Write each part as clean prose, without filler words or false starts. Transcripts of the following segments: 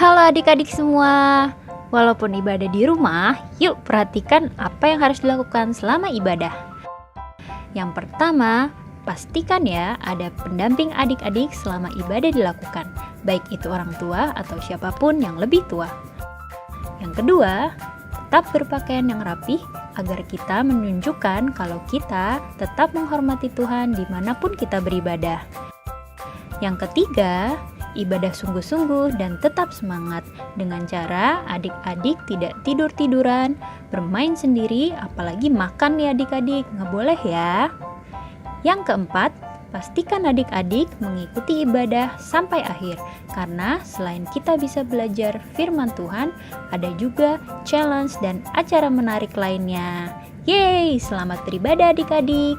Halo adik-adik semua. Walaupun ibadah di rumah, yuk perhatikan apa yang harus dilakukan selama ibadah. Yang pertama, pastikan ya ada pendamping adik-adik selama ibadah dilakukan, baik itu orang tua atau siapapun yang lebih tua. Yang kedua, tetap berpakaian yang rapih agar kita menunjukkan kalau kita tetap menghormati Tuhan dimanapun kita beribadah. Yang ketiga, ibadah sungguh-sungguh dan tetap semangat dengan cara adik-adik tidak tidur-tiduran, bermain sendiri, apalagi makan nih adik-adik, nggak boleh ya. Yang keempat, pastikan adik-adik mengikuti ibadah sampai akhir, karena selain kita bisa belajar firman Tuhan, ada juga challenge dan acara menarik lainnya. Yeay, selamat beribadah adik-adik!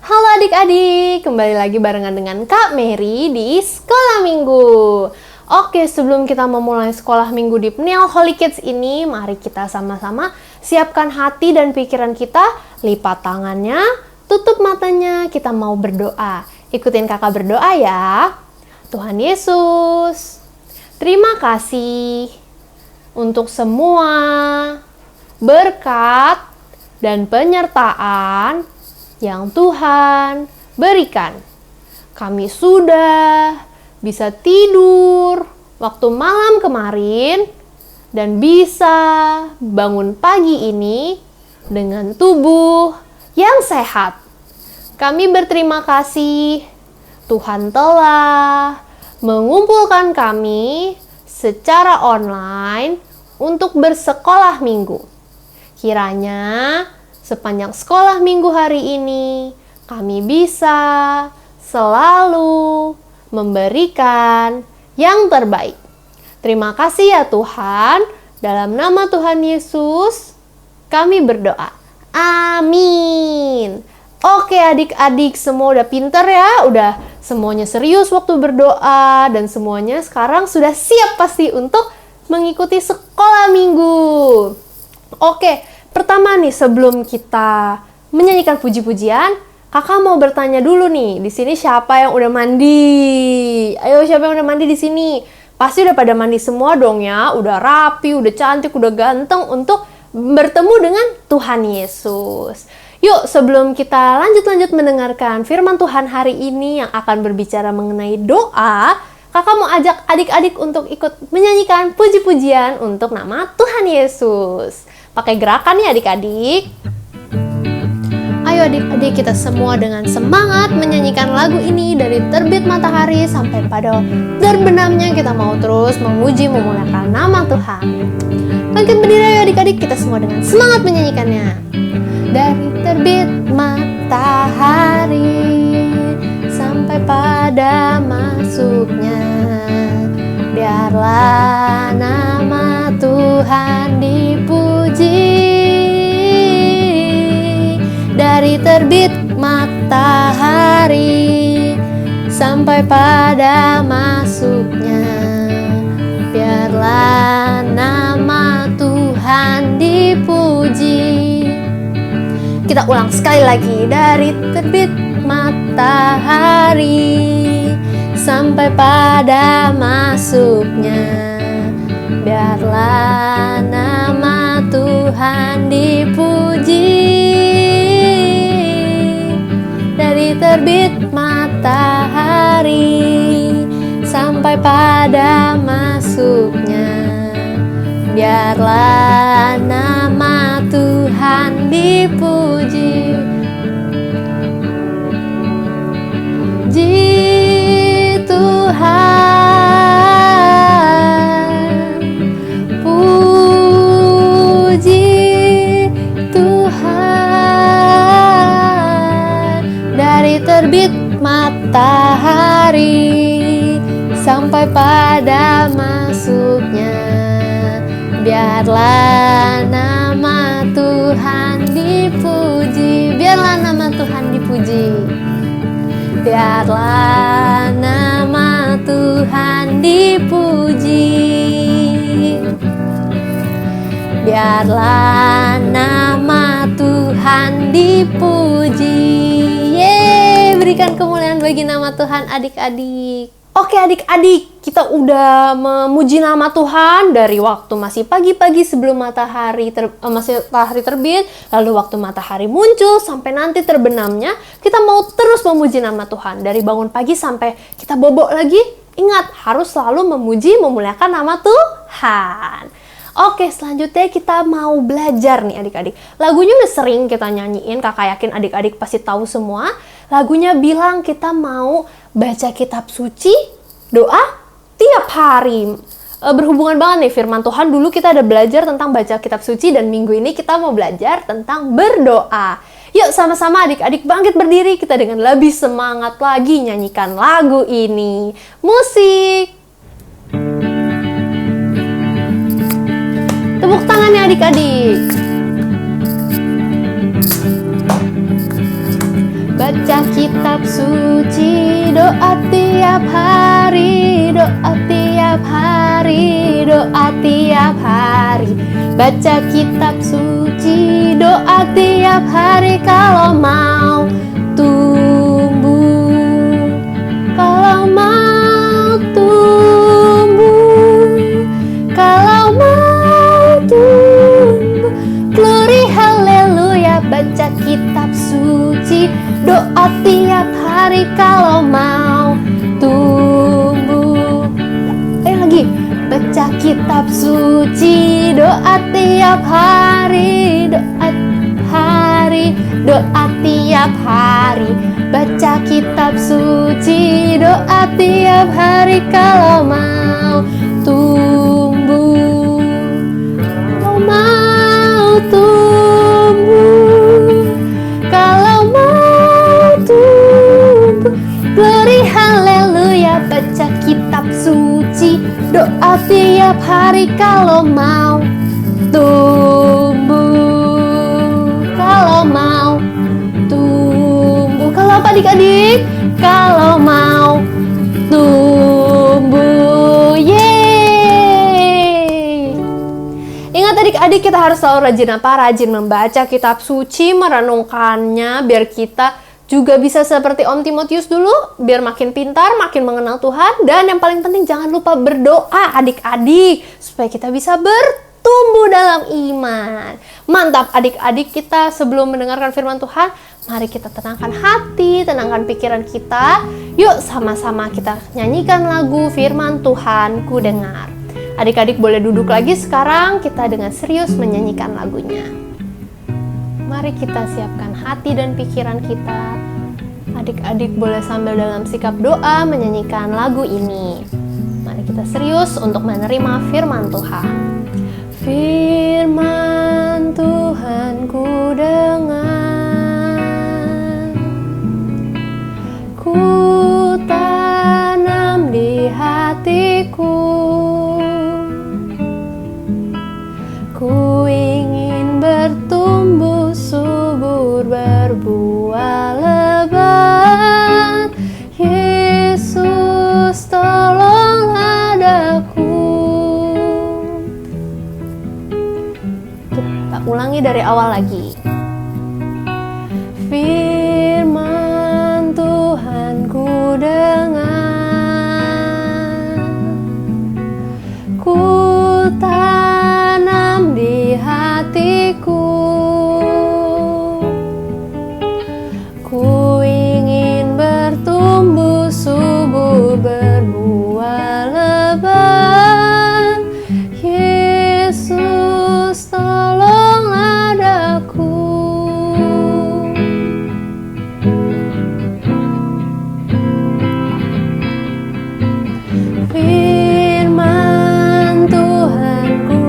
Halo adik-adik, kembali lagi barengan dengan Kak Mary di Sekolah Minggu. Oke, sebelum kita memulai Sekolah Minggu di Peniel Holy Kids ini, mari kita sama-sama siapkan hati dan pikiran kita, lipat tangannya, tutup matanya, kita mau berdoa. Ikutin kakak berdoa ya. Tuhan Yesus, terima kasih untuk semua berkat dan penyertaan yang Tuhan berikan. Kami sudah bisa tidur waktu malam kemarin dan bisa bangun pagi ini dengan tubuh yang sehat. Kami berterima kasih Tuhan telah mengumpulkan kami secara online untuk bersekolah minggu. Kiranya sepanjang sekolah minggu hari ini, kami bisa selalu memberikan yang terbaik. Terima kasih ya Tuhan, dalam nama Tuhan Yesus, kami berdoa. Amin. Oke adik-adik, semua udah pinter ya, udah semuanya serius waktu berdoa, dan semuanya sekarang sudah siap pasti untuk mengikuti sekolah minggu. Oke, pertama nih, sebelum kita menyanyikan puji-pujian, kakak mau bertanya dulu nih, di sini siapa yang udah mandi? Ayo, siapa yang udah mandi di sini? Pasti udah pada mandi semua dong ya, udah rapi, udah cantik, udah ganteng untuk bertemu dengan Tuhan Yesus. Yuk, sebelum kita lanjut mendengarkan firman Tuhan hari ini yang akan berbicara mengenai doa, kakak mau ajak adik-adik untuk ikut menyanyikan puji-pujian untuk nama Tuhan Yesus. Pakai gerakan ya adik-adik. Ayo adik-adik, kita semua dengan semangat menyanyikan lagu ini dari terbit matahari sampai pada terbenamnya. Kita mau terus memuji memuliakan nama Tuhan. Bangkit berdiri ayo adik-adik, kita semua dengan semangat menyanyikannya. Dari terbit matahari sampai pada masuknya, biarlah nama Tuhan dipuji. Dari terbit matahari sampai pada masuknya, biarlah nama Tuhan dipuji. Kita ulang sekali lagi, dari terbit matahari sampai pada masuknya, biarlah nama Tuhan dipuji. Dari terbit matahari sampai pada masuknya, biarlah nama Tuhan dipuji. Tuhan, puji Tuhan. Dari terbit matahari sampai pada masuknya, biarlah nama Tuhan dipuji. Biarlah nama Tuhan dipuji. Biarlah nama Tuhan dipuji. biarlah nama Tuhan dipuji. Yeay, berikan kemuliaan bagi nama Tuhan adik-adik. Oke adik-adik, kita udah memuji nama Tuhan dari waktu masih pagi-pagi sebelum matahari terbit, lalu waktu matahari muncul sampai nanti terbenamnya. Kita mau terus memuji nama Tuhan dari bangun pagi sampai kita bobok lagi. Ingat, harus selalu memuji, memuliakan nama Tuhan. Oke, selanjutnya kita mau belajar nih adik-adik. Lagunya udah sering kita nyanyiin, kakak yakin adik-adik pasti tahu semua. Lagunya bilang kita mau baca kitab suci, doa tiap hari. Berhubungan banget nih firman Tuhan. Dulu kita ada belajar tentang baca kitab suci dan minggu ini kita mau belajar tentang berdoa. Yuk sama-sama adik-adik bangkit berdiri, kita dengan lebih semangat lagi nyanyikan lagu ini. Musik! Tepuk tangannya adik-adik. Baca kitab suci, doa tiap hari, doa tiap hari, doa tiap hari. Baca kitab suci, doa tiap hari kalau mau tumbuh, kalau mau tumbuh, kalau mau tumbuh. Glory haleluya, baca kitab suci, doa tiap hari kalau mau tumbuh. Ayo lagi, baca kitab suci, doa tiap hari, doa hari, doa tiap hari. Baca kitab suci, doa tiap hari kalau mau tumbuh, kalau mau tumbuh, kalau mau tumbuh. Glory haleluya, baca kitab suci, doa tiap hari kalau mau tumbuh, kalau mau tumbuh. Kalau apa adik-adik? Kalau mau tumbuh. Yeay! Ingat adik-adik, kita harus selalu rajin apa? Rajin membaca kitab suci, merenungkannya biar kita juga bisa seperti Om Timotius dulu, biar makin pintar, makin mengenal Tuhan. Dan yang paling penting jangan lupa berdoa adik-adik, supaya kita bisa bertumbuh dalam iman. Mantap adik-adik, kita sebelum mendengarkan firman Tuhan, mari kita tenangkan hati, tenangkan pikiran kita. Yuk sama-sama kita nyanyikan lagu firman Tuhan ku dengar. Adik-adik boleh duduk lagi sekarang, kita dengan serius menyanyikan lagunya. Mari kita siapkan hati dan pikiran kita. Adik-adik boleh sambil dalam sikap doa menyanyikan lagu ini. Mari kita serius untuk menerima firman Tuhan. Firman Tuhan ku dengar, ku tanam di hatiku, ku ingin bertumbuh subur, berbuah lebat. Yesus tolonglah daku. Kita ulangi dari awal lagi. Firman Tuhan ku dengar, ku tanam di hatiku, ku ingin bertumbuh subur, berbuah lebat. Yesus tolonglah daku. Firman Tuhan ku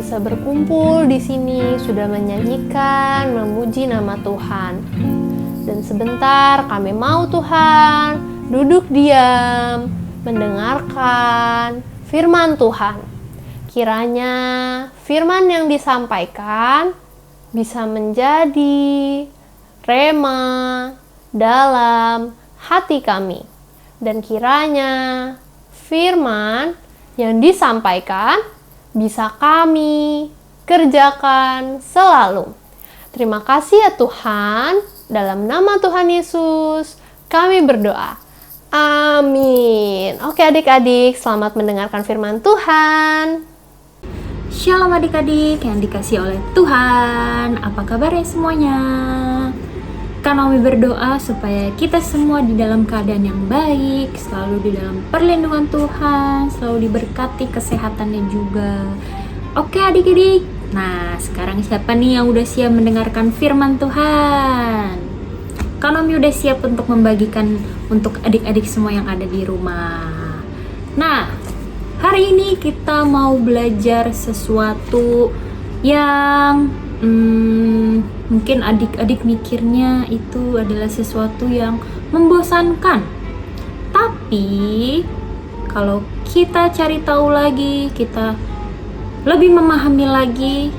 bisa berkumpul di sini, sudah menyanyikan, memuji nama Tuhan. Dan sebentar kami mau Tuhan duduk diam, mendengarkan firman Tuhan. Kiranya firman yang disampaikan bisa menjadi rema dalam hati kami. Dan kiranya firman yang disampaikan bisa kami kerjakan selalu. Terima kasih ya Tuhan, dalam nama Tuhan Yesus kami berdoa. Amin. Oke adik-adik, selamat mendengarkan firman Tuhan. Shalom adik-adik yang dikasih oleh Tuhan. Apa kabarnya semuanya? Kanomi berdoa supaya kita semua di dalam keadaan yang baik, selalu di dalam perlindungan Tuhan, selalu diberkati kesehatannya juga. Oke adik-adik, nah sekarang siapa nih yang udah siap mendengarkan firman Tuhan? Kanomi udah siap untuk membagikan untuk adik-adik semua yang ada di rumah. Nah, hari ini kita mau belajar sesuatu yang mungkin adik-adik mikirnya itu adalah sesuatu yang membosankan. Tapi kalau kita cari tahu lagi, kita lebih memahami lagi,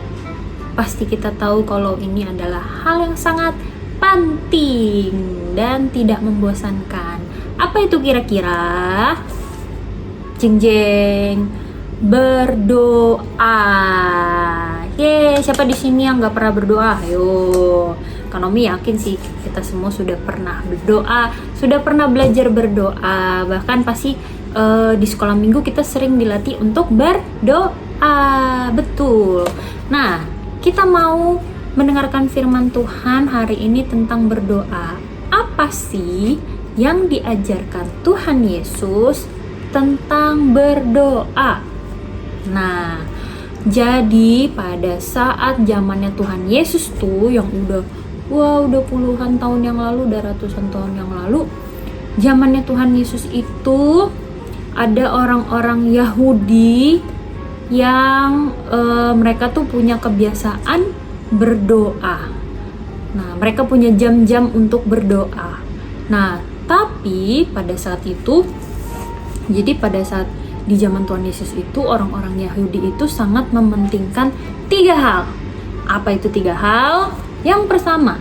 pasti kita tahu kalau ini adalah hal yang sangat penting dan tidak membosankan. Apa itu kira-kira? Jeng-jeng, berdoa. Siapa di sini yang nggak pernah berdoa? Ayo, Kanomi yakin sih kita semua sudah pernah berdoa, sudah pernah belajar berdoa. Bahkan pasti di sekolah minggu kita sering dilatih untuk berdoa, betul. Nah, kita mau mendengarkan firman Tuhan hari ini tentang berdoa. Apa sih yang diajarkan Tuhan Yesus tentang berdoa? Nah, jadi pada saat zamannya Tuhan Yesus tuh yang udah puluhan tahun yang lalu, udah ratusan tahun yang lalu, zamannya Tuhan Yesus itu ada orang-orang Yahudi yang mereka tuh punya kebiasaan berdoa. Nah, mereka punya jam-jam untuk berdoa. Nah, tapi pada saat itu, jadi pada saat di zaman Tuhan Yesus itu orang-orang Yahudi itu sangat mementingkan 3 hal. Apa itu 3 hal? Yang pertama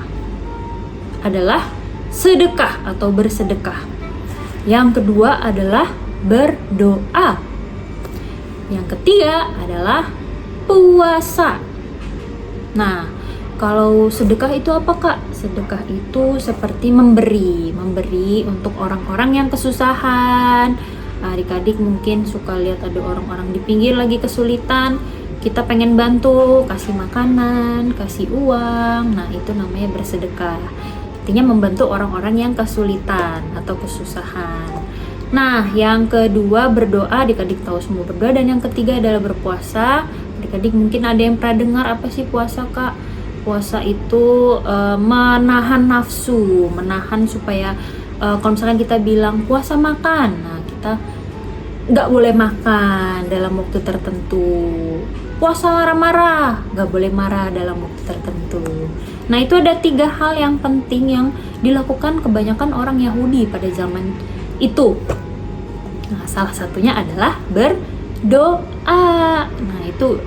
adalah sedekah atau bersedekah. Yang kedua adalah berdoa. Yang ketiga adalah puasa. Nah, kalau sedekah itu apa Kak? Sedekah itu seperti memberi untuk orang-orang yang kesusahan. Adik-adik mungkin suka lihat ada orang-orang di pinggir lagi kesulitan, kita pengen bantu, kasih makanan, kasih uang. Nah, itu namanya bersedekah. Artinya membantu orang-orang yang kesulitan atau kesusahan. Nah, yang kedua berdoa, adik-adik tahu semua berdoa. Dan yang ketiga adalah berpuasa. Adik-adik mungkin ada yang pernah dengar apa sih puasa Kak? Puasa itu menahan nafsu, menahan supaya kalau misalkan kita bilang puasa makan, nah kita nggak boleh makan dalam waktu tertentu. Puasa marah-marah, nggak boleh marah dalam waktu tertentu. Nah, itu ada 3 hal yang penting yang dilakukan kebanyakan orang Yahudi pada zaman itu. Nah, salah satunya adalah berdoa. Nah, itu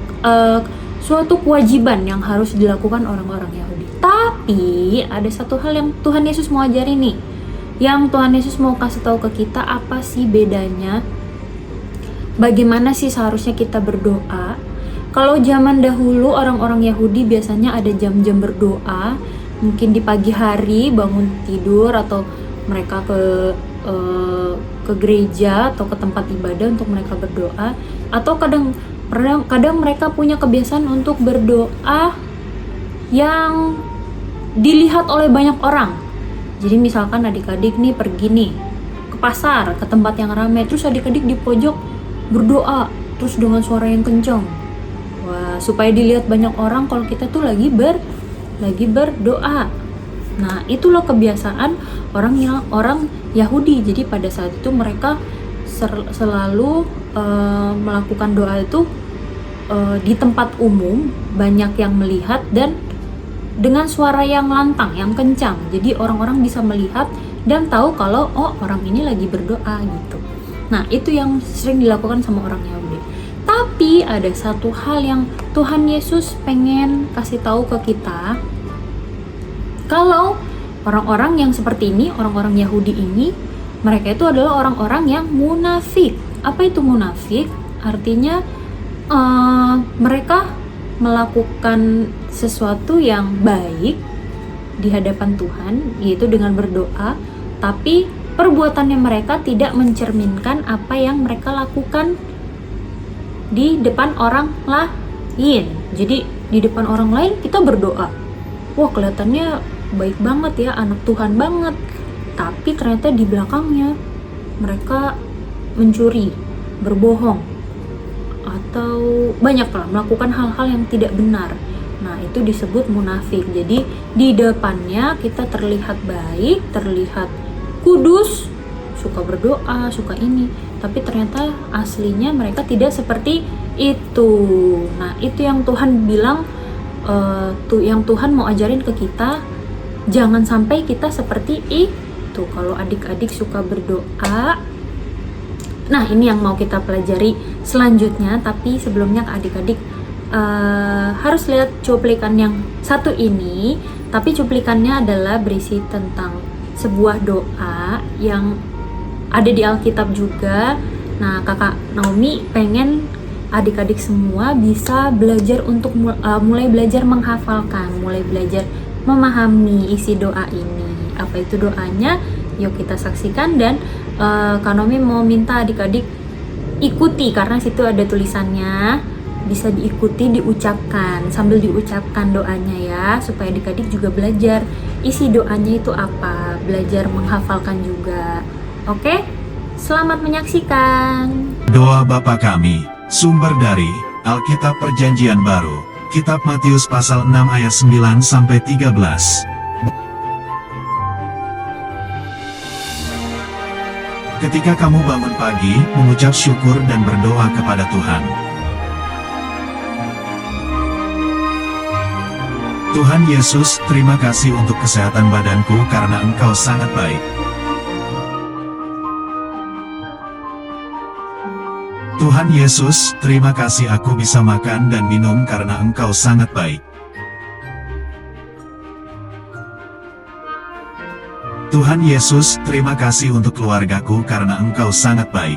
suatu kewajiban yang harus dilakukan orang-orang Yahudi. Tapi ada satu hal yang Tuhan Yesus mau ajarin nih, yang Tuhan Yesus mau kasih tahu ke kita, apa sih bedanya, bagaimana sih seharusnya kita berdoa. Kalau zaman dahulu orang-orang Yahudi biasanya ada jam-jam berdoa, mungkin di pagi hari bangun tidur atau mereka ke gereja atau ke tempat ibadah untuk mereka berdoa, atau kadang mereka punya kebiasaan untuk berdoa yang dilihat oleh banyak orang. Jadi misalkan adik-adik nih pergi nih ke pasar, ke tempat yang ramai, terus adik-adik di pojok berdoa terus dengan suara yang kencang. Wah, supaya dilihat banyak orang kalau kita tuh lagi berdoa. Nah, itulah kebiasaan orang Yahudi. Jadi pada saat itu mereka selalu melakukan doa itu di tempat umum banyak yang melihat dan dengan suara yang lantang, yang kencang. Jadi orang-orang bisa melihat dan tahu kalau oh orang ini lagi berdoa gitu. Nah, itu yang sering dilakukan sama orang Yahudi. Tapi ada satu hal yang Tuhan Yesus pengen kasih tahu ke kita. Kalau orang-orang yang seperti ini, orang-orang Yahudi ini, mereka itu adalah orang-orang yang munafik. Apa itu munafik? Artinya mereka melakukan sesuatu yang baik di hadapan Tuhan, yaitu dengan berdoa, tapi perbuatannya mereka tidak mencerminkan apa yang mereka lakukan di depan orang lain. Jadi di depan orang lain kita berdoa, wah kelihatannya baik banget ya, anak Tuhan banget, tapi ternyata di belakangnya mereka mencuri, berbohong, atau banyak lah melakukan hal-hal yang tidak benar. Nah, itu disebut munafik. Jadi di depannya kita terlihat baik, terlihat kudus, suka berdoa, suka ini, tapi ternyata aslinya mereka tidak seperti itu. Nah, itu yang Tuhan bilang, yang Tuhan mau ajarin ke kita, jangan sampai kita seperti itu. Kalau adik-adik suka berdoa, nah ini yang mau kita pelajari selanjutnya. Tapi sebelumnya adik-adik harus lihat cuplikan yang satu ini. Tapi cuplikannya adalah berisi tentang sebuah doa yang ada di Alkitab juga. Nah, kakak Naomi pengen adik-adik semua bisa belajar untuk mulai belajar menghafalkan, mulai belajar memahami isi doa ini. Apa itu doanya? Yuk kita saksikan. Dan Kak Naomi mau minta adik-adik ikuti, karena situ ada tulisannya, bisa diikuti, diucapkan sambil diucapkan doanya ya, supaya adik-adik juga belajar isi doanya itu apa, belajar menghafalkan juga. Oke? Selamat menyaksikan. Doa Bapa Kami, sumber dari Alkitab Perjanjian Baru, Kitab Matius pasal 6 ayat 9-13. Ketika kamu bangun pagi, mengucap syukur dan berdoa kepada Tuhan. Tuhan Yesus, terima kasih untuk kesehatan badanku karena Engkau sangat baik. Tuhan Yesus, terima kasih aku bisa makan dan minum karena Engkau sangat baik. Tuhan Yesus, terima kasih untuk keluargaku karena Engkau sangat baik.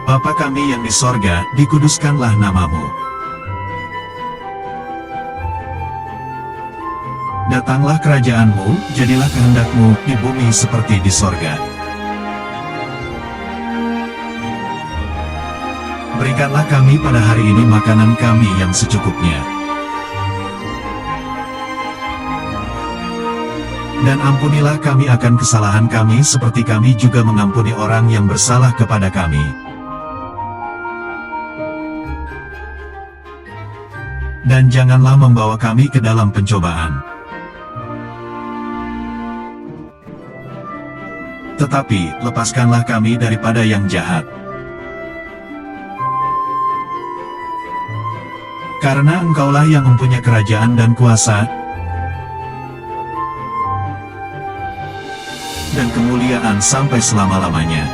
Bapa kami yang di sorga, dikuduskanlah namamu. Datanglah kerajaanmu, jadilah kehendakmu di bumi seperti di sorga. Berikanlah kami pada hari ini makanan kami yang secukupnya. Dan ampunilah kami akan kesalahan kami seperti kami juga mengampuni orang yang bersalah kepada kami. Dan janganlah membawa kami ke dalam pencobaan. Tetapi, lepaskanlah kami daripada yang jahat. Karena Engkaulah yang mempunyai kerajaan dan kuasa, dan kemuliaan sampai selama-lamanya.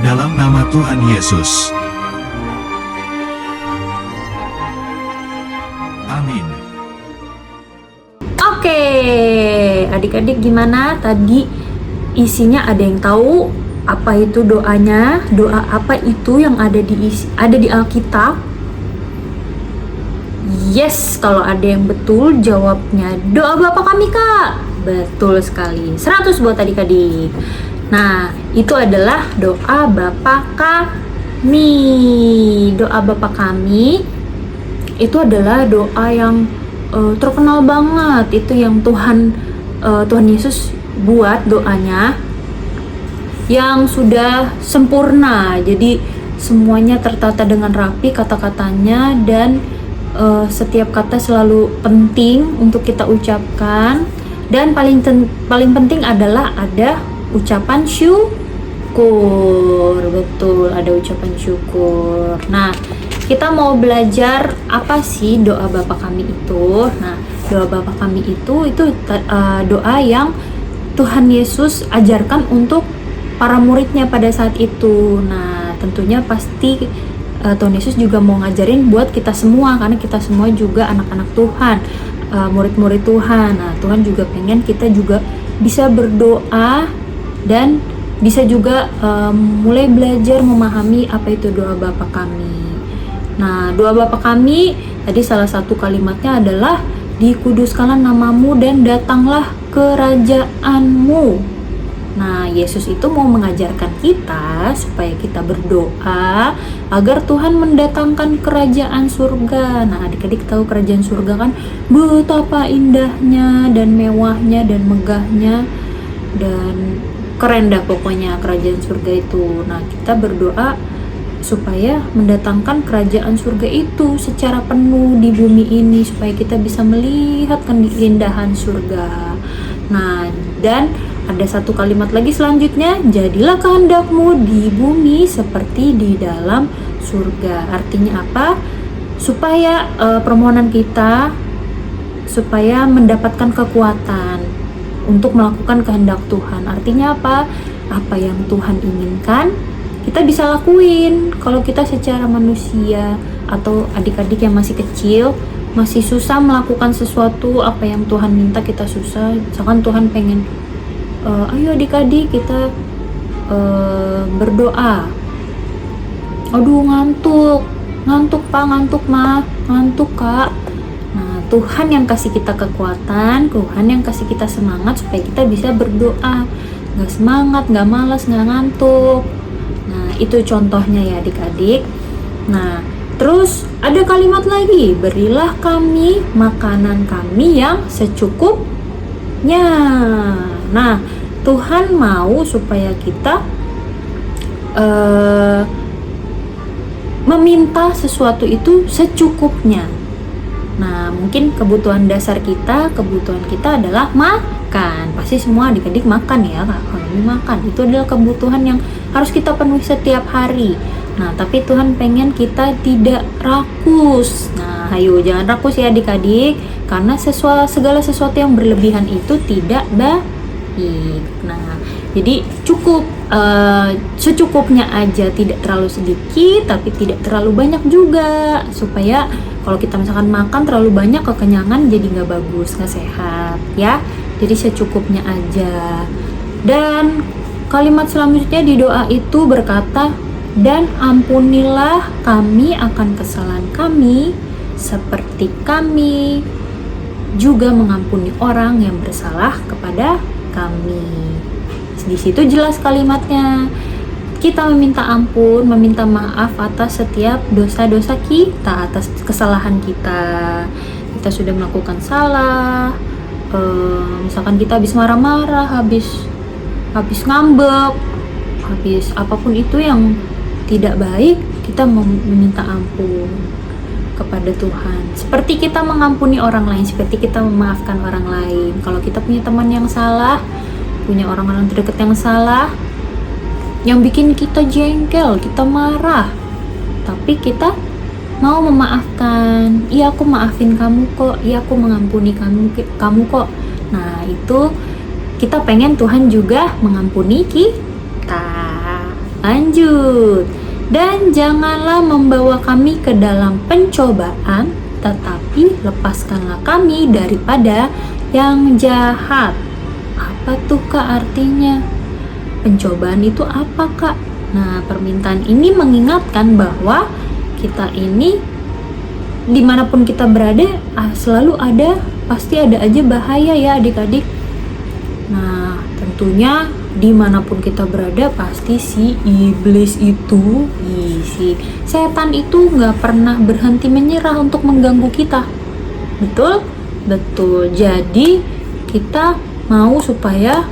Dalam nama Tuhan Yesus. Amin. Oke, adik-adik gimana tadi isinya? Ada yang tahu apa itu doanya? Doa apa itu yang ada di Alkitab? Yes, kalau ada yang betul jawabnya doa Bapa Kami, Kak. Betul sekali. 100 buat adik-adik. Nah, itu adalah doa Bapa Kami. Doa Bapa Kami itu adalah doa yang terkenal banget. Itu yang Tuhan Yesus buat doanya, yang sudah sempurna. Jadi semuanya tertata dengan rapi kata-katanya, dan setiap kata selalu penting untuk kita ucapkan. Dan paling penting adalah ada ucapan syukur. Betul, ada ucapan syukur. Nah, kita mau belajar apa sih doa Bapa Kami itu? Nah, doa Bapa Kami itu doa yang Tuhan Yesus ajarkan untuk para muridnya pada saat itu. Nah, tentunya pasti Tuhan Yesus juga mau ngajarin buat kita semua, karena kita semua juga anak-anak Tuhan, murid-murid Tuhan. Nah, Tuhan juga pengen kita juga bisa berdoa dan bisa juga mulai belajar memahami apa itu doa Bapa Kami. Nah, doa Bapa Kami tadi salah satu kalimatnya adalah dikuduskanlah namamu dan datanglah kerajaanmu. Nah, Yesus itu mau mengajarkan kita supaya kita berdoa agar Tuhan mendatangkan kerajaan surga. Nah, adik-adik tahu kerajaan surga kan betapa indahnya dan mewahnya dan megahnya dan keren dah pokoknya kerajaan surga itu. Nah, kita berdoa supaya mendatangkan kerajaan surga itu secara penuh di bumi ini, supaya kita bisa melihat keindahan surga. Nah, dan ada satu kalimat lagi selanjutnya, jadilah kehendakmu di bumi seperti di dalam surga. Artinya apa? Supaya permohonan kita supaya mendapatkan kekuatan untuk melakukan kehendak Tuhan. Artinya apa? Apa yang Tuhan inginkan kita bisa lakuin. Kalau kita secara manusia atau adik-adik yang masih kecil masih susah melakukan sesuatu apa yang Tuhan minta, kita susah. Misalkan Tuhan pengen ayo adik-adik kita berdoa, aduh ngantuk pak, ngantuk mah, ngantuk kak. Nah, Tuhan yang kasih kita kekuatan, Tuhan yang kasih kita semangat supaya kita bisa berdoa, nggak semangat, nggak malas, nggak ngantuk. Nah, itu contohnya ya adik-adik. Nah, terus ada kalimat lagi, berilah kami makanan kami yang secukupnya. Nah, Tuhan mau supaya kita meminta sesuatu itu secukupnya. Nah, mungkin kebutuhan dasar kita adalah makan. Pasti semua adik-adik makan ya, kalau ini makan. Itu adalah kebutuhan yang harus kita penuhi setiap hari. Nah, tapi Tuhan pengen kita tidak rakus. Nah, ayo jangan rakus ya adik-adik, karena segala sesuatu yang berlebihan itu tidak baik. Nah, jadi cukup secukupnya aja, tidak terlalu sedikit tapi tidak terlalu banyak juga, supaya kalau kita misalkan makan terlalu banyak kekenyangan jadi nggak bagus, nggak sehat ya. Jadi secukupnya aja. Dan kalimat selanjutnya di doa itu berkata, dan ampunilah kami akan kesalahan kami seperti kami juga mengampuni orang yang bersalah kepada kami. Di situ jelas kalimatnya. Kita meminta ampun, meminta maaf atas setiap dosa-dosa kita, atas kesalahan kita. Kita sudah melakukan salah, misalkan kita habis marah-marah, habis ngambek, habis apapun itu yang tidak baik, kita meminta ampun kepada Tuhan. Seperti kita mengampuni orang lain, seperti kita memaafkan orang lain. Kalau kita punya teman yang salah, punya orang-orang terdekat yang salah, yang bikin kita jengkel, kita marah, tapi kita mau memaafkan. Iya, aku maafin kamu kok. Iya, aku mengampuni kamu kok. Nah, itu kita pengen Tuhan juga mengampuni kita. Lanjut. Dan janganlah membawa kami ke dalam pencobaan, tetapi lepaskanlah kami daripada yang jahat. Apa tuh Kak artinya? Pencobaan itu apa Kak? Nah, permintaan ini mengingatkan bahwa kita ini dimanapun kita berada selalu pasti ada aja bahaya ya adik-adik. Nah, tentunya dimanapun kita berada pasti si iblis itu, si setan itu gak pernah berhenti menyerah untuk mengganggu kita. Betul? Betul. Jadi kita mau supaya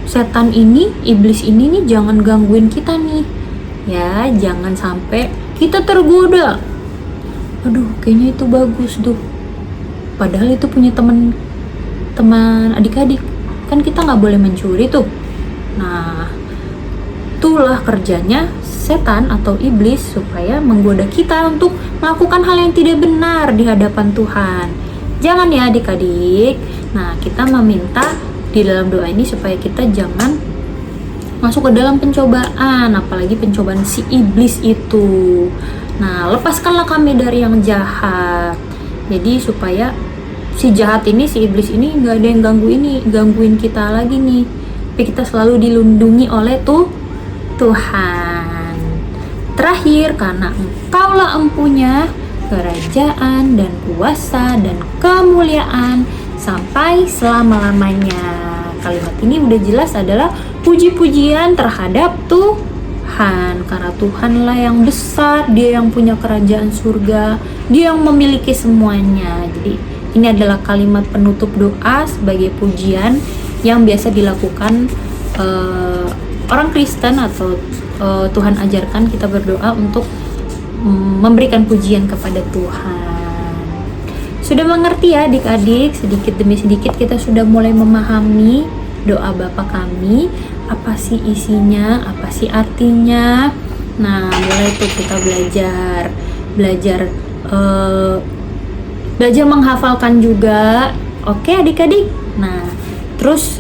setan ini, iblis ini nih jangan gangguin kita nih. Ya, jangan sampai kita tergoda. Aduh, kayaknya itu bagus tuh. Padahal itu punya temen teman adik-adik, kan kita nggak boleh mencuri tuh. Nah, itulah kerjanya setan atau iblis supaya menggoda kita untuk melakukan hal yang tidak benar di hadapan Tuhan. Jangan ya adik-adik. Nah, kita meminta di dalam doa ini supaya kita jangan masuk ke dalam pencobaan, apalagi pencobaan si iblis itu. Nah, lepaskanlah kami dari yang jahat. Jadi supaya si jahat ini, si iblis ini nggak ada yang gangguin kita lagi nih. Tapi kita selalu dilindungi oleh Tuhan. Terakhir, karena Engkaulah empunya kerajaan dan kuasa dan kemuliaan sampai selama-lamanya. Kalimat ini udah jelas adalah puji-pujian terhadap Tuhan, karena Tuhanlah yang besar, Dia yang punya kerajaan surga, Dia yang memiliki semuanya. Jadi ini adalah kalimat penutup doa sebagai pujian yang biasa dilakukan orang Kristen atau Tuhan ajarkan kita berdoa untuk memberikan pujian kepada Tuhan. Sudah mengerti ya adik-adik? Sedikit demi sedikit kita sudah mulai memahami doa Bapa kami, apa sih isinya, apa sih artinya. Nah, mulai tuh kita belajar menghafalkan juga. Oke adik-adik. Nah, terus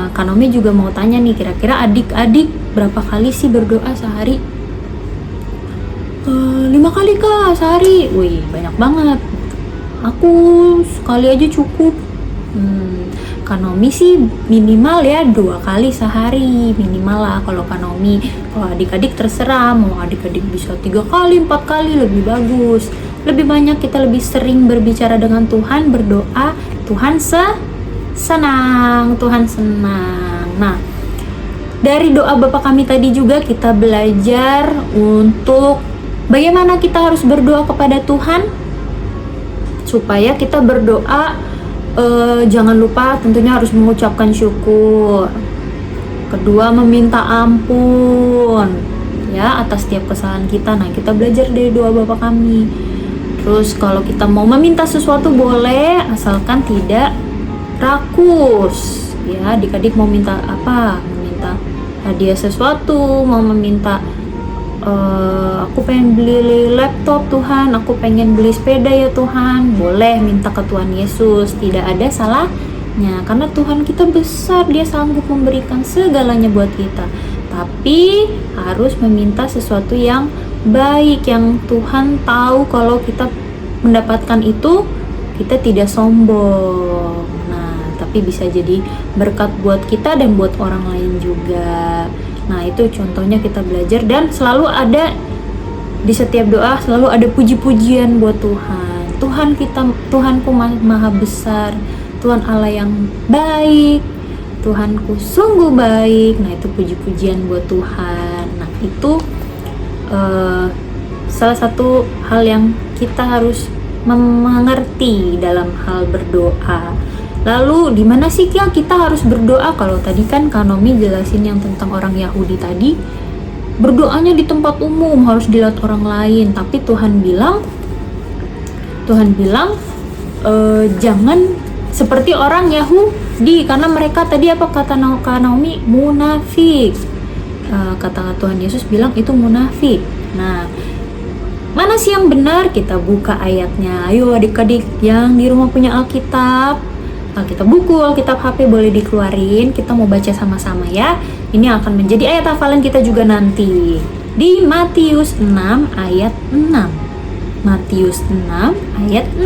Kanomi juga mau tanya nih, kira-kira adik-adik berapa kali sih berdoa sehari? 5 kali kak sehari. Wih, banyak banget. Aku sekali aja cukup. Kanomi sih minimal ya 2 kali sehari minimal lah kalau Kanomi. Kalau adik-adik terserah, mau adik-adik bisa 3 kali, 4 kali lebih bagus. Lebih banyak kita lebih sering berbicara dengan Tuhan, berdoa, Tuhan senang. Nah, dari doa Bapa kami tadi juga kita belajar untuk bagaimana kita harus berdoa kepada Tuhan supaya kita berdoa. Jangan lupa tentunya harus mengucapkan syukur. Kedua, meminta ampun ya atas setiap kesalahan kita. Nah, kita belajar dari doa Bapa kami. Terus kalau kita mau meminta sesuatu boleh, asalkan tidak rakus. Ya, adik-adik mau minta apa? Meminta hadiah sesuatu, mau meminta aku pengen beli laptop Tuhan, aku pengen beli sepeda ya Tuhan, boleh minta ke Tuhan Yesus, tidak ada salahnya karena Tuhan kita besar, Dia sanggup memberikan segalanya buat kita. Tapi harus meminta sesuatu yang baik, yang Tuhan tahu kalau kita mendapatkan itu kita tidak sombong. Nah, tapi bisa jadi berkat buat kita dan buat orang lain juga. Nah, itu contohnya kita belajar, dan selalu ada di setiap doa selalu ada puji-pujian buat Tuhan. Tuhanku maha besar, Tuhan Allah yang baik, Tuhanku sungguh baik. Nah, itu puji-pujian buat Tuhan. Nah, itu salah satu hal yang kita harus mengerti dalam hal berdoa. Lalu di mana sih ya kita harus berdoa? Kalau tadi kan Kanomi jelasin yang tentang orang Yahudi tadi, berdoanya di tempat umum harus dilihat orang lain. Tapi Tuhan bilang jangan seperti orang Yahudi, karena mereka tadi apa kata Kanomi? Munafik. Kata Tuhan Yesus bilang itu munafik. Nah, mana sih yang benar? Kita buka ayatnya. Ayo adik-adik yang di rumah punya Alkitab, Alkitab buku, Alkitab HP boleh dikeluarin. Kita mau baca sama-sama ya. Ini akan menjadi ayat hafalan kita juga nanti. Di Matius 6 ayat 6. Matius 6 ayat 6.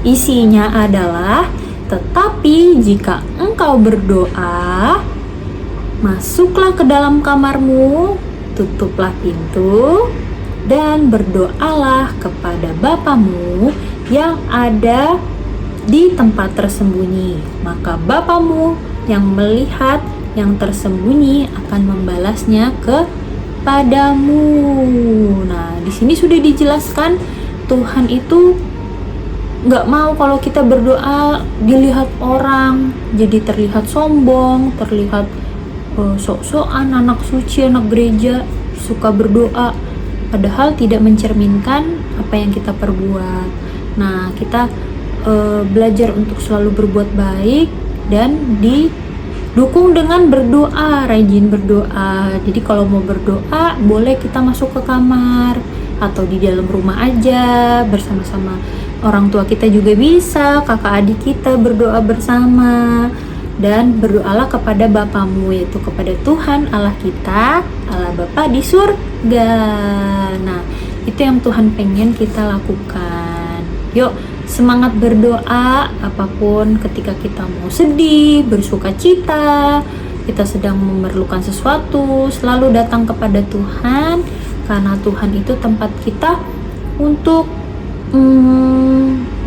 Isinya adalah, tetapi jika engkau berdoa, masuklah ke dalam kamarmu, tutuplah pintu, dan berdoalah kepada Bapamu yang ada di tempat tersembunyi, maka Bapamu yang melihat yang tersembunyi akan membalasnya kepadamu. Nah, di sini sudah dijelaskan Tuhan itu nggak mau kalau kita berdoa dilihat orang, jadi terlihat sombong, terlihat sok-sokan anak suci, anak gereja, suka berdoa, padahal tidak mencerminkan apa yang kita perbuat. Nah, kita belajar untuk selalu berbuat baik dan didukung dengan berdoa, rajin berdoa. Jadi kalau mau berdoa boleh kita masuk ke kamar atau di dalam rumah aja bersama-sama orang tua kita juga bisa, kakak adik kita berdoa bersama. Dan berdoalah kepada Bapamu, yaitu kepada Tuhan Allah kita, Allah Bapa di surga. Nah, itu yang Tuhan pengen kita lakukan. Yuk, semangat berdoa apapun, ketika kita mau sedih, bersuka cita, kita sedang memerlukan sesuatu, selalu datang kepada Tuhan, karena Tuhan itu tempat kita untuk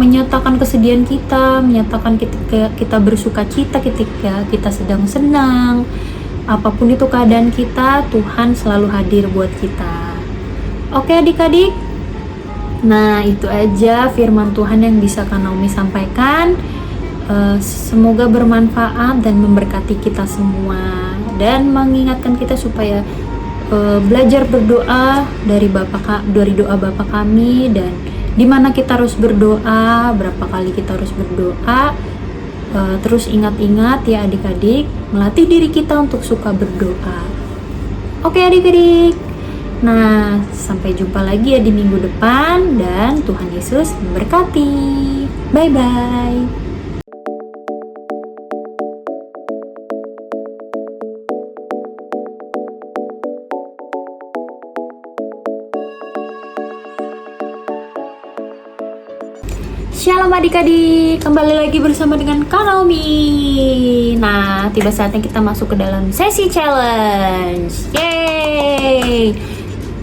menyatakan kesedihan kita, menyatakan ketika kita bersuka cita, ketika kita sedang senang, apapun itu keadaan kita, Tuhan selalu hadir buat kita. Oke adik-adik, nah itu aja firman Tuhan yang bisa Kak Naomi sampaikan. Semoga bermanfaat dan memberkati kita semua, dan mengingatkan kita supaya belajar berdoa dari doa Bapa kami, dan di mana kita harus berdoa, berapa kali kita harus berdoa. Terus ingat-ingat ya adik-adik, melatih diri kita untuk suka berdoa. Oke adik-adik, nah sampai jumpa lagi ya di minggu depan, dan Tuhan Yesus memberkati. Bye-bye. Shalom adik-adik, kembali lagi bersama dengan Kak Naomi. Nah, tiba saatnya kita masuk ke dalam sesi challenge. Yeay!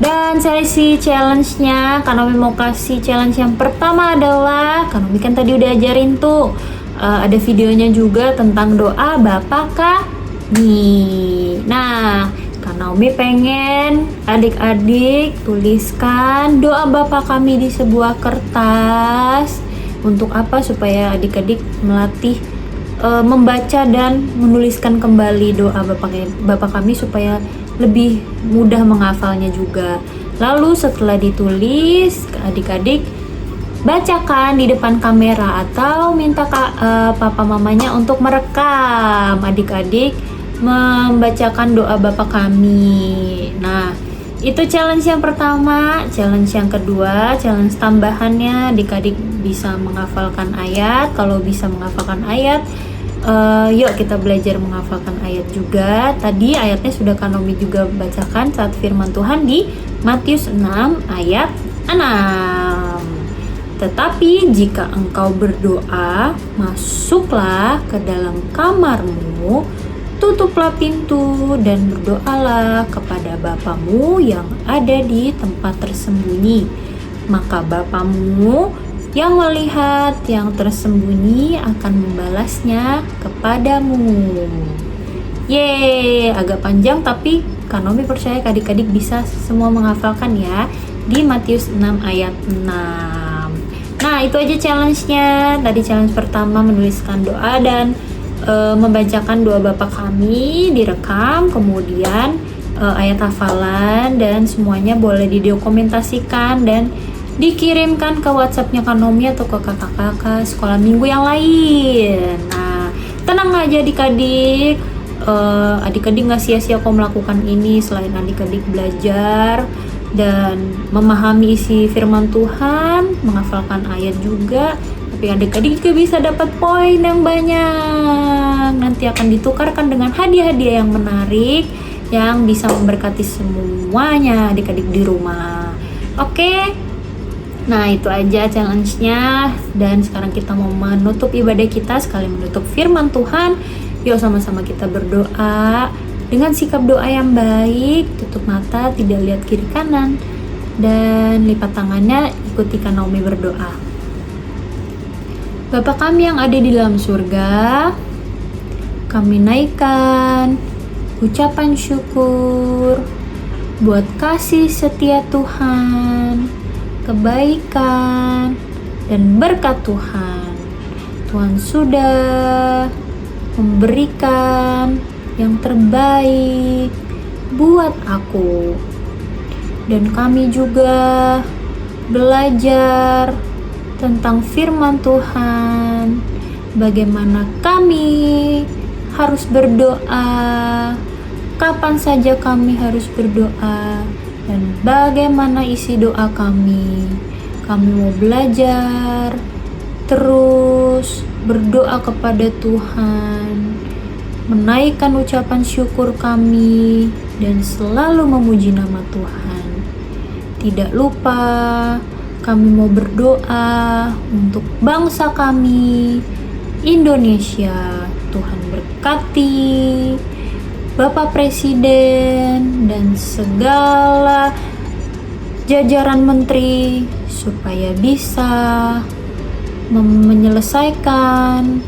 Dan sesi challenge-nya, Kak Naomi mau kasih challenge yang pertama adalah, Kak Naomi kan tadi udah ajarin tuh, ada videonya juga tentang doa Bapa kami. Nah, Kak Naomi pengen adik-adik tuliskan doa Bapa kami di sebuah kertas. Untuk apa? Supaya adik-adik melatih membaca dan menuliskan kembali doa Bapa kami supaya lebih mudah menghafalnya juga. Lalu setelah ditulis, adik-adik bacakan di depan kamera atau minta papa mamanya untuk merekam adik-adik membacakan doa Bapa kami. Nah, itu challenge yang pertama. Challenge yang kedua, challenge tambahannya, adik-adik bisa menghafalkan ayat. Kalau bisa menghafalkan ayat, yuk kita belajar menghafalkan ayat juga. Tadi ayatnya sudah Kak Naomi juga bacakan saat firman Tuhan di Matius 6 ayat 6. Tetapi jika engkau berdoa, masuklah ke dalam kamarmu, tutuplah pintu dan berdoalah kepada Bapamu yang ada di tempat tersembunyi. Maka Bapamu yang melihat yang tersembunyi akan membalasnya kepadamu. Yeay, agak panjang tapi Kak Naomi percaya adik-adik bisa semua menghafalkan ya di Matius 6 ayat 6. Nah, itu aja challenge-nya. Tadi challenge pertama menuliskan doa dan membacakan doa Bapa kami, direkam, kemudian ayat hafalan, dan semuanya boleh didokumentasikan dan dikirimkan ke WhatsApp-nya Kak Naomi atau ke kakak-kakak sekolah minggu yang lain. Nah, tenang aja adik-adik, adik-adik gak sia-sia kok melakukan ini. Selain adik-adik belajar dan memahami isi firman Tuhan, menghafalkan ayat juga, tapi adik-adik juga bisa dapat poin yang banyak. Nanti akan ditukarkan dengan hadiah-hadiah yang menarik yang bisa memberkati semuanya adik-adik di rumah. Oke, nah itu aja challenge-nya. Dan sekarang kita mau menutup ibadah kita sekali menutup firman Tuhan. Yuk sama-sama kita berdoa dengan sikap doa yang baik. Tutup mata, tidak lihat kiri kanan, dan lipat tangannya, ikuti Kak Naomi berdoa. Bapa kami yang ada di dalam surga, kami naikkan ucapan syukur buat kasih setia Tuhan, kebaikan, dan berkat Tuhan. Tuhan sudah memberikan yang terbaik buat aku, dan kami juga belajar tentang firman Tuhan, bagaimana kami harus berdoa, kapan saja kami harus berdoa, dan bagaimana isi doa kami. Kami mau belajar terus berdoa kepada Tuhan, menaikkan ucapan syukur kami, dan selalu memuji nama Tuhan. Tidak lupa, kami mau berdoa untuk bangsa kami, Indonesia. Tuhan berkati Bapak Presiden dan segala jajaran menteri supaya bisa menyelesaikan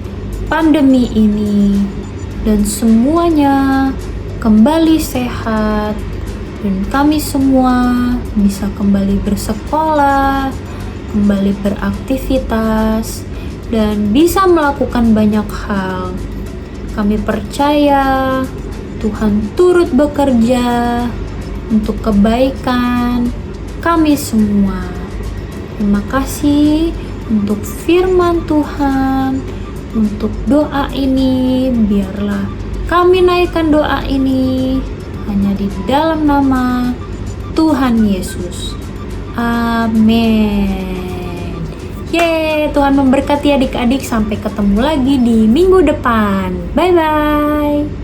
pandemi ini dan semuanya kembali sehat, dan kami semua bisa kembali bersekolah, kembali beraktivitas, dan bisa melakukan banyak hal. Kami percaya Tuhan turut bekerja untuk kebaikan kami semua. Terima kasih untuk firman Tuhan, untuk doa ini. Biarlah kami naikkan doa ini hanya di dalam nama Tuhan Yesus. Amin. Yeay, Tuhan memberkati adik-adik. Sampai ketemu lagi di minggu depan. Bye-bye.